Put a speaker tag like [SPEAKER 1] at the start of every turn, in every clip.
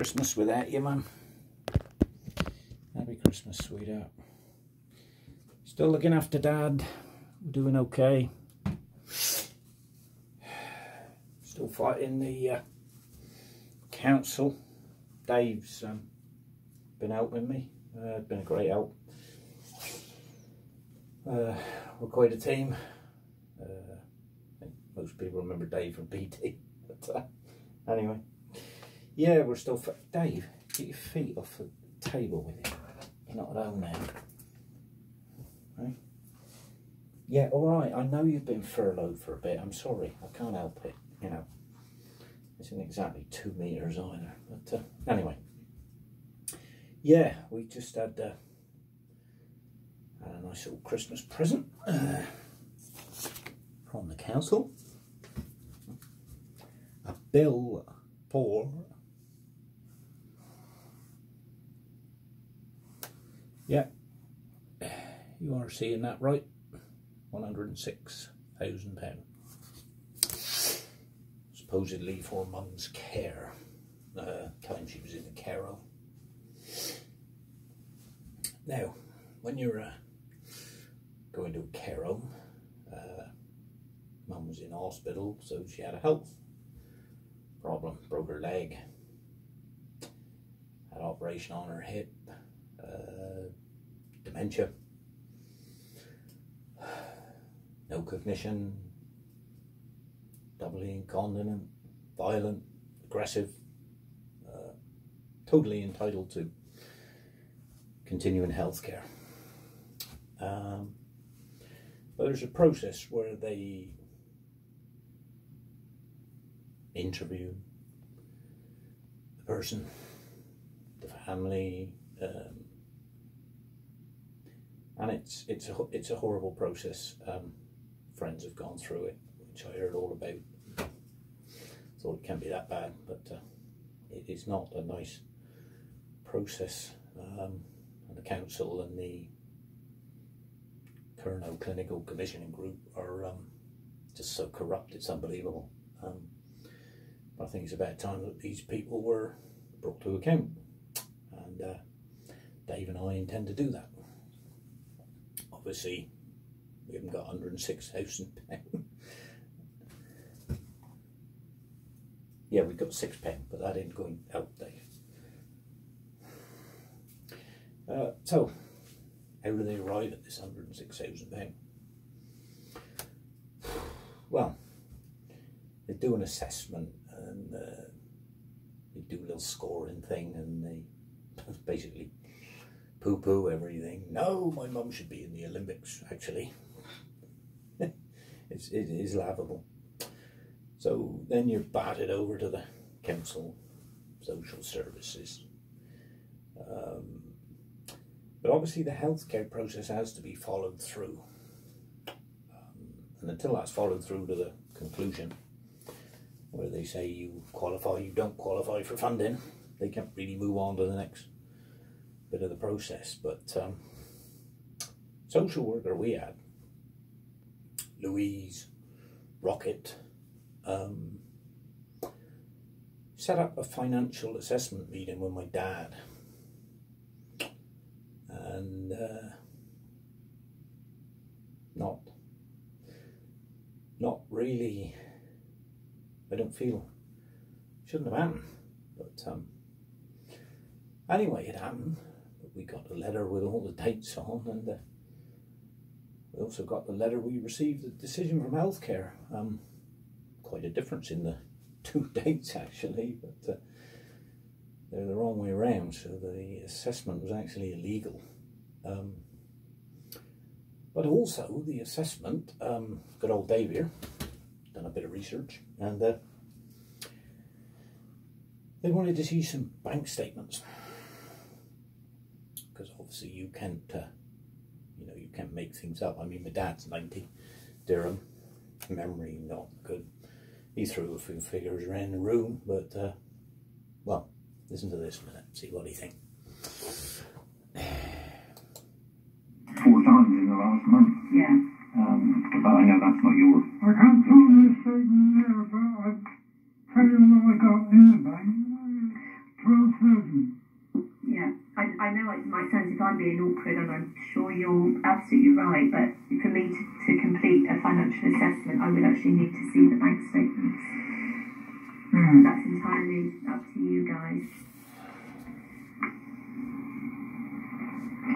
[SPEAKER 1] Christmas without you, Mum. Happy Christmas, sweetheart. Still looking after Dad. Doing okay. Still fighting the council. Dave's been helping me. Been a great help. We're quite a team. I think most people remember Dave from PT. But anyway, yeah, we're still. Dave, get your feet off the table with you. You're not at home now. Right? Yeah, alright, I know you've been furloughed for a bit. I'm sorry, I can't help it. You know, it isn't exactly 2 meters either. But anyway, yeah, we just had a nice little Christmas present from the council. A bill for yeah, you are seeing that right, £106,000. Supposedly for Mum's care, time she was in the care home. Now, when you're going to a care home, Mum was in hospital, so she had a health problem, broke her leg, had an operation on her hip, dementia, no cognition, doubly incontinent, violent, aggressive, totally entitled to continuing health care. But there's a process where they interview the person, the family, and it's a horrible process. Friends have gone through it, which I heard all about. Thought it can't be that bad, but it is not a nice process. And the council and the Kernow Clinical Commissioning Group are just so corrupt, it's unbelievable. But I think it's about time that these people were brought to account, and Dave and I intend to do that. Obviously, we haven't got £106,000. Yeah, we've got £6, but that ain't going to help Dave. So, how do they arrive at this £106,000? Well, they do an assessment and they do a little scoring thing, and they basically poo-poo everything. No, my mum should be in the Olympics, actually. It is laughable. So then you're batted over to the council social services. But obviously the healthcare process has to be followed through. And until that's followed through to the conclusion, where they say you qualify, you don't qualify for funding, they can't really move on to the next bit of the process. But social worker we had, Louise, Rockett, set up a financial assessment meeting with my dad, and not really, I don't feel, shouldn't have happened, but anyway, it happened. We got a letter with all the dates on, and we also got the letter we received, the decision from healthcare. Quite a difference in the two dates actually, but they're the wrong way around, so the assessment was actually illegal. But also the assessment, good old Dave here, done a bit of research, and they wanted to see some bank statements, because obviously you can't, you can't make things up. I mean, my dad's 90, Durham, memory not good. He threw a few figures around the room, but well, listen to this a minute, see what he thinks.
[SPEAKER 2] 4 times in the last month.
[SPEAKER 3] Yeah.
[SPEAKER 2] But I know that's not yours.
[SPEAKER 3] I can't tell you the statement there, but I tell you what I got in the bank. 12,000 being awkward, and I'm sure you're absolutely right, but for me to complete a financial assessment, I would actually need to see the bank statements. That's entirely up to you guys.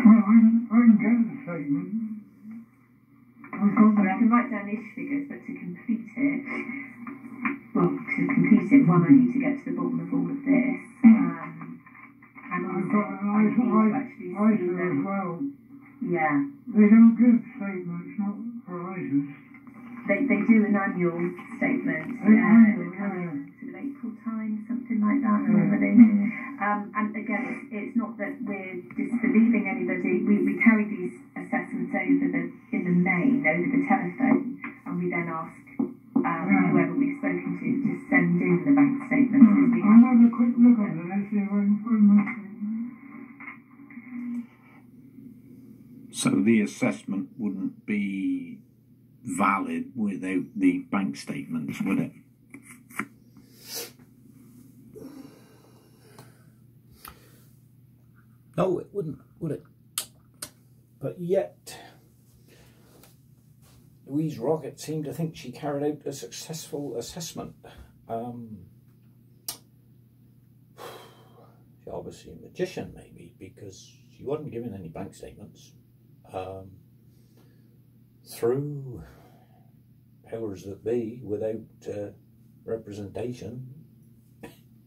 [SPEAKER 2] Well, I can get the statement.
[SPEAKER 3] I can write down ish figures, but to complete it, one, I need to get to the bottom of all of this. And also, I need to actually see them.
[SPEAKER 2] Well.
[SPEAKER 3] Yeah.
[SPEAKER 2] They don't give statements, not for ISAs.
[SPEAKER 3] They do an annual statement. Sort of April time, something like that, normally. And again, it's not that we're disbelieving anybody. We carry these assessments in the main over the telephone, and we then ask whoever we've spoken to send in the bank statements.
[SPEAKER 2] I'll have a quick look at it and see if I can find my statement.
[SPEAKER 4] So the assessment wouldn't be valid without the bank statements, would it?
[SPEAKER 1] No, it wouldn't, would it? But yet, Louise Rockett seemed to think she carried out a successful assessment. She's obviously a magician, maybe, because she wasn't given any bank statements. Through powers that be, without representation,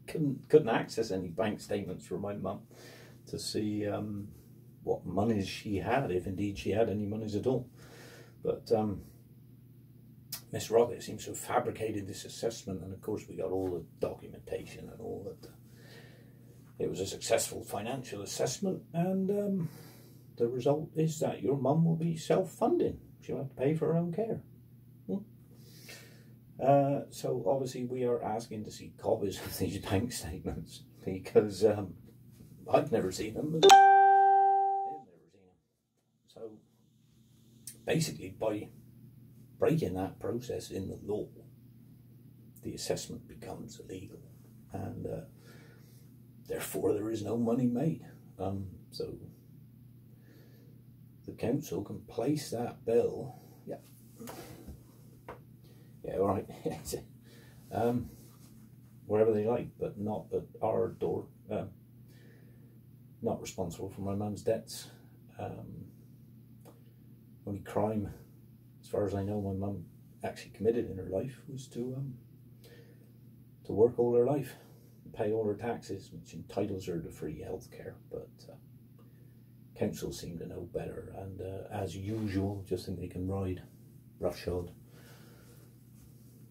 [SPEAKER 1] couldn't access any bank statements for my mum to see what monies she had, if indeed she had any monies at all. But Miss Rockett seems to have fabricated this assessment, and of course we got all the documentation and all that. It was a successful financial assessment, and the result is that your mum will be self-funding. She'll have to pay for her own care. So obviously we are asking to see copies of these bank statements, because I've never seen them. They've never seen them. So basically, by breaking that process in the law, the assessment becomes illegal, and therefore there is no money made. So the council can place that bill, all right, wherever they like, but not at our door. Not responsible for my mum's debts. Only crime, as far as I know, my mum actually committed in her life was to work all her life, pay all her taxes, which entitles her to free health care. But council seem to know better, and as usual, just think they can ride roughshod,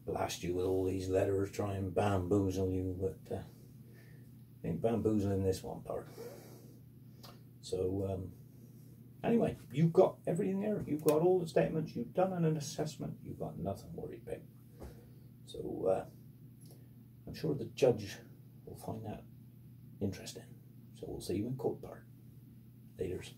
[SPEAKER 1] blast you with all these letters, try and bamboozle you, but ain't bamboozling this one part. So anyway, you've got everything there. You've got all the statements. You've done an assessment. You've got nothing worried about. So I'm sure the judge will find that interesting. So we'll see you in court part. Laters.